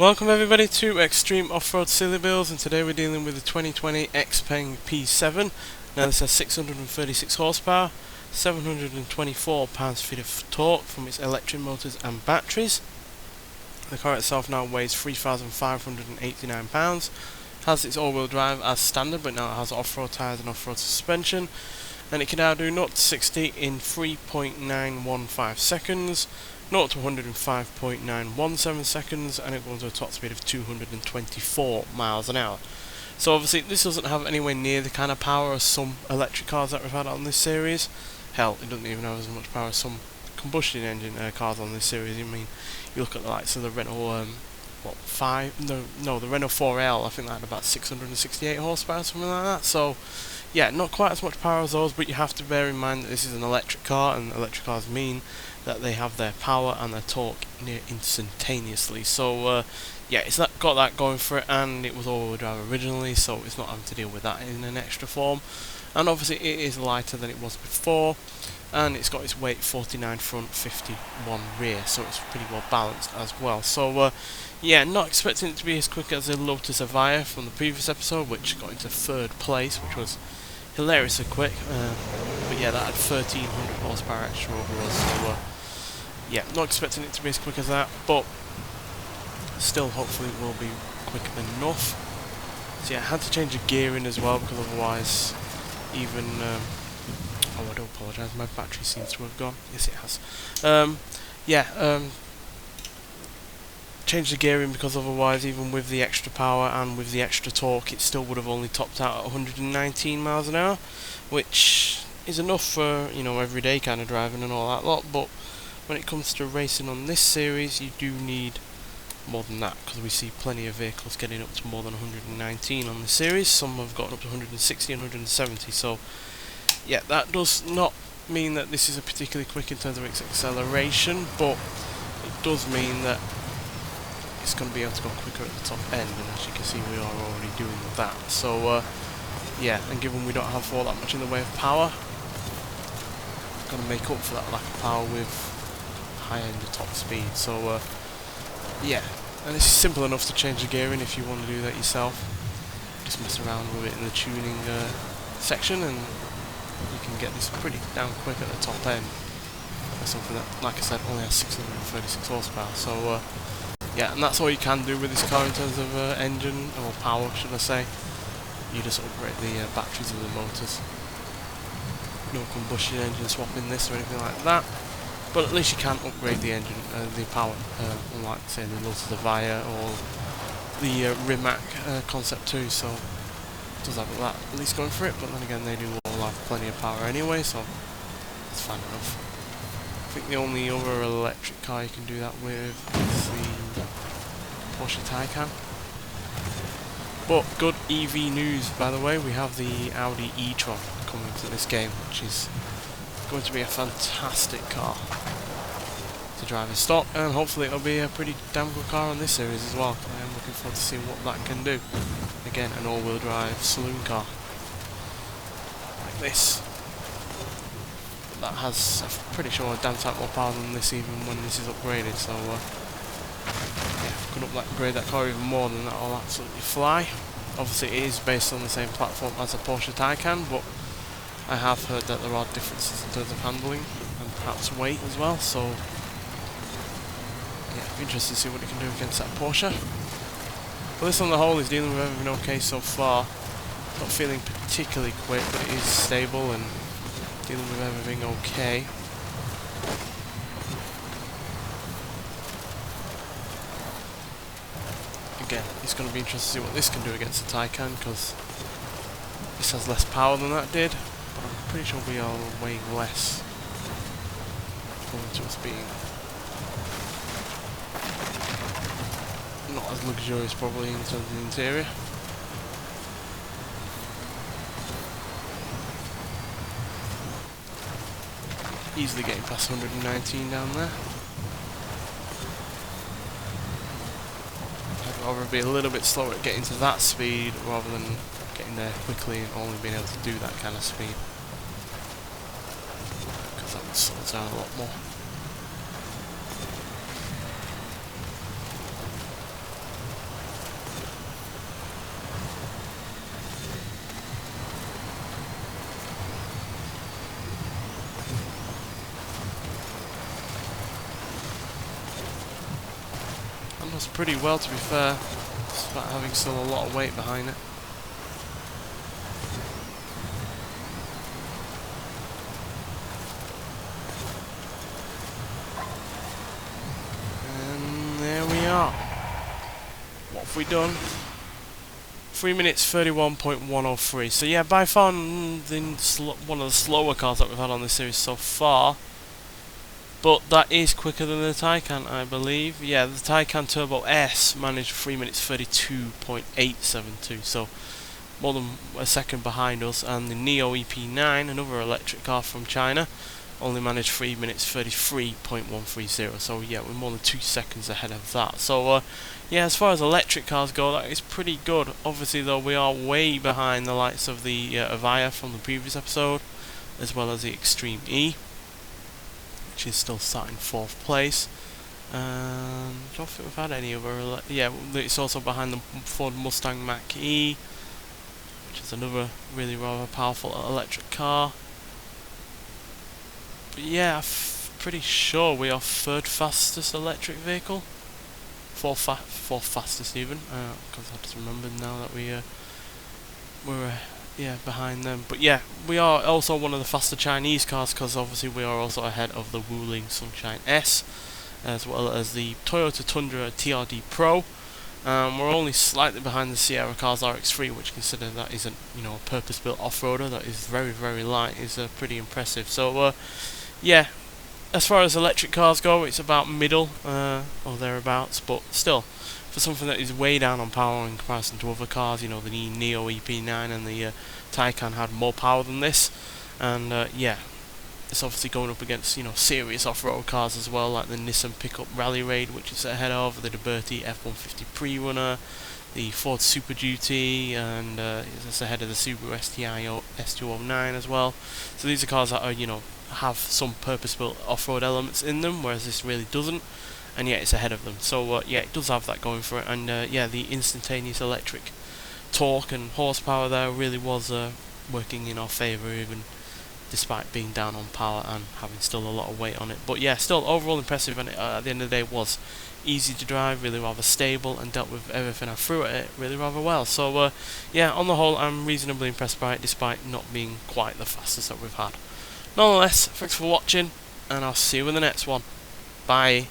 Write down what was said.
Welcome everybody to Extreme Off-Road Silly Builds, and today we're dealing with the 2020 Xpeng P7. Now this has 636 horsepower, 724 pounds-feet of torque from its electric motors and batteries. The car itself now weighs 3,589 pounds, has its all-wheel drive as standard, but now it has off-road tyres and off-road suspension, and it can now do 0 to 60 in 3.915 seconds. 0 to 105.917 seconds, and it goes to a top speed of 224 miles an hour. So obviously this doesn't have anywhere near the kind of power as some electric cars that we've had on this series. Hell, it doesn't even have as much power as some combustion engine cars on this series. I mean, you look at the likes of the Renault the Renault 4L, I think that had about 668 horsepower, something like that. So yeah, not quite as much power as those, but you have to bear in mind that this is an electric car, and electric cars mean that they have their power and their torque near instantaneously. So yeah, it's got that going for it, and it was all-wheel drive originally, so it's not having to deal with that in an extra form. And obviously it is lighter than it was before, and it's got its weight 49 front, 51 rear, so it's pretty well balanced as well. So yeah, not expecting it to be as quick as the Lotus Evija from the previous episode, which got into third place, which was hilariously quick. But yeah, that had 1,300 horsepower extra over us, so yeah, not expecting it to be as quick as that, but still hopefully it will be quick enough. So yeah, I had to change the gearing as well, because otherwise even oh, I do apologise, my battery seems to have gone. Yes, it has. Change the gearing because otherwise, even with the extra power and with the extra torque, it still would have only topped out at 119 miles an hour, which is enough for, you know, everyday kind of driving and all that lot. But when it comes to racing on this series, you do need more than that, because we see plenty of vehicles getting up to more than 119 on the series. Some have gotten up to 160 and 170. So yeah, that does not mean that this is a particularly quick in terms of its acceleration, but it does mean that it's going to be able to go quicker at the top end, and as you can see we are already doing that. So yeah, and given we don't have all that much in the way of power, we're going to make up for that lack of power with higher end of top speed. So yeah, and it's simple enough to change the gearing if you want to do that yourself. Just mess around with it in the tuning section, and you can get this pretty damn quick at the top end for something that, like I said, only has 636 horsepower. So yeah, and that's all you can do with this car in terms of engine, or power should I say. You just upgrade the batteries of the motors. No combustion engine swapping this or anything like that, but at least you can upgrade the engine, the power, unlike say the Lotus Evija or the Rimac Concept 2, so it does have that at least going for it, but then again they do all have plenty of power anyway, so it's fine enough. I think the only other electric car you can do that with is the Porsche Taycan. But good EV news, by the way, we have the Audi e-tron coming to this game, which is going to be a fantastic car to drive in stock, and hopefully it'll be a pretty damn good car on this series as well. I am looking forward to seeing what that can do. Again, an all-wheel drive saloon car like this. That has, I'm pretty sure, a damn sight more power than this even when this is upgraded, so yeah, if we can upgrade that car even more, then that'll absolutely fly. Obviously it is based on the same platform as a Porsche Taycan, but I have heard that there are differences in terms of handling and perhaps weight as well, so yeah, it'll be interesting to see what it can do against that Porsche. But this on the whole is dealing with everything okay so far. Not feeling particularly quick, but it is stable and dealing with everything okay. Again, it's going to be interesting to see what this can do against the Taycan, because this has less power than that did, but I'm pretty sure we are weighing less going to us being not as luxurious probably in terms of the interior. Easily getting past 119 down there. I'd rather be a little bit slower at getting to that speed rather than getting there quickly and only being able to do that kind of speed, because that would slow down a lot more. That does pretty well, to be fair, despite having still a lot of weight behind it. And there we are. What have we done? 3 minutes 31.103. So yeah, by far one of the slower cars that we've had on this series so far. But that is quicker than the Taycan, I believe. Yeah, the Taycan Turbo S managed 3 minutes 32.872. So more than a second behind us. And the Neo EP9, another electric car from China, only managed 3 minutes 33.130. So yeah, we're more than 2 seconds ahead of that. So yeah, as far as electric cars go, that is pretty good. Obviously though, we are way behind the likes of the Avaya from the previous episode, as well as the Extreme E, which is still sat in 4th place. I don't think we've had any other. Yeah, it's also behind the Ford Mustang Mach-E, which is another really rather powerful electric car. But yeah, I'm pretty sure we are 3rd fastest electric vehicle. 4th fastest even, because I just remembered now that we're yeah, behind them. But yeah, we are also one of the faster Chinese cars, because obviously we are also ahead of the Wuling Sunshine S, as well as the Toyota Tundra TRD Pro. We're only slightly behind the Sierra Cars RX-3, which, consider that isn't, you know, a purpose-built off-roader that is very, very light, is pretty impressive. So yeah, as far as electric cars go, it's about middle or thereabouts, but still, for something that is way down on power in comparison to other cars, you know, the Neo EP9 and the Taycan had more power than this, and yeah, it's obviously going up against, you know, serious off-road cars as well, like the Nissan Pickup Rally Raid, which is ahead of, the Liberty F-150 Pre-Runner, the Ford Super Duty, and it's ahead of the Subaru STI S209 as well. So these are cars that are, you know, have some purpose-built off-road elements in them, whereas this really doesn't, and yet it's ahead of them. So yeah, it does have that going for it, and yeah, the instantaneous electric torque and horsepower there really was working in our favour, even despite being down on power and having still a lot of weight on it. But yeah, still overall impressive, and at the end of the day it was easy to drive, really rather stable, and dealt with everything I threw at it really rather well. So yeah, on the whole I'm reasonably impressed by it, despite not being quite the fastest that we've had. Nonetheless, thanks for watching, and I'll see you in the next one. Bye.